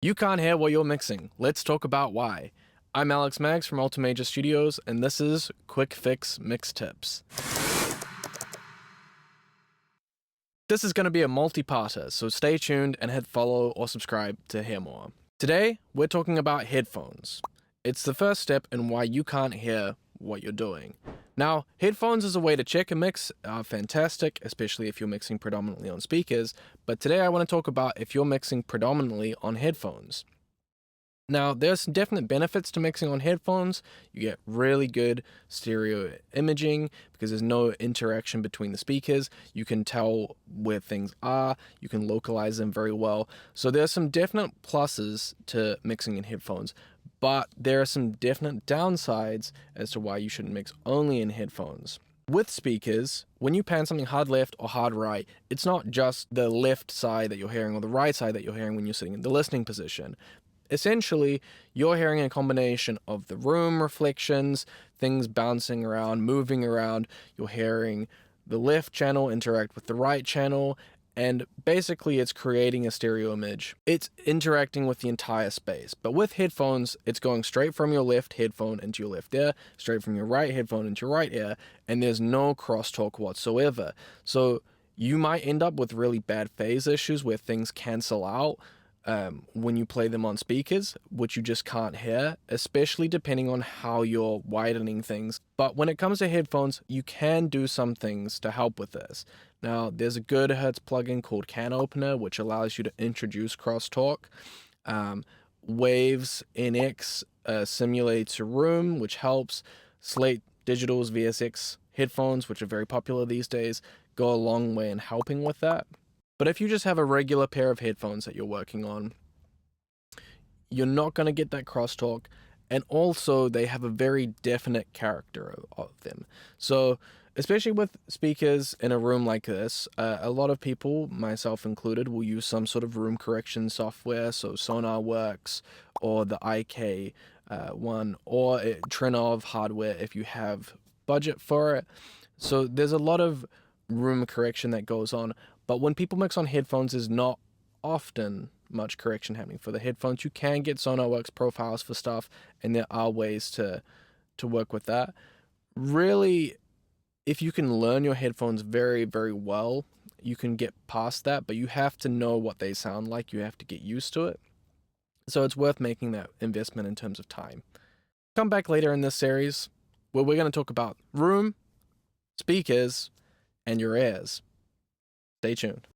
You can't hear what you're mixing. Let's talk about why. I'm Alex Maggs from Ultimajor Studios, and this is Quick Fix Mix Tips. This is going to be a multi-parter, so stay tuned and hit follow or subscribe to hear more. Today, we're talking about headphones. It's the first step in why you can't hear what you're doing. Now, headphones as a way to check a mix are fantastic, especially if you're mixing predominantly on speakers, but today I want to talk about if you're mixing predominantly on headphones. Now, there's some definite benefits to mixing on headphones. You get really good stereo imaging because there's no interaction between the speakers. You can tell where things are. You can localize them very well. So there's some definite pluses to mixing in headphones, but there are some definite downsides as to why you shouldn't mix only in headphones. With speakers, when you pan something hard left or hard right, it's not just the left side that you're hearing or the right side that you're hearing when you're sitting in the listening position. Essentially, you're hearing a combination of the room reflections, things bouncing around, moving around. You're hearing the left channel interact with the right channel, and basically it's creating a stereo image. It's interacting with the entire space. But with headphones, it's going straight from your left headphone into your left ear, straight from your right headphone into your right ear, and there's no crosstalk whatsoever. So you might end up with really bad phase issues where things cancel out when you play them on speakers, which you just can't hear, especially depending on how you're widening things. But when it comes to headphones, you can do some things to help with this. Now, there's a Goodhertz plugin called Can Opener, which allows you to introduce crosstalk. Waves NX simulates a room, which helps. Slate Digital's VSX headphones, which are very popular these days, go a long way in helping with that. But if you just have a regular pair of headphones that you're working on, you're not going to get that crosstalk, and also they have a very definite character of them. So, especially with speakers in a room like this, a lot of people, myself included, will use some sort of room correction software, so SonarWorks or the IK one, or Trinnov hardware if you have budget for it. So there's a lot of room correction that goes on. But when people mix on headphones, there's not often much correction happening for the headphones. You can get SonarWorks profiles for stuff, and there are ways to work with that. Really, if you can learn your headphones very, very well, you can get past that, but you have to know what they sound like. You have to get used to it. So it's worth making that investment in terms of time. Come back later in this series where we're going to talk about room, speakers, and your ears. Stay tuned.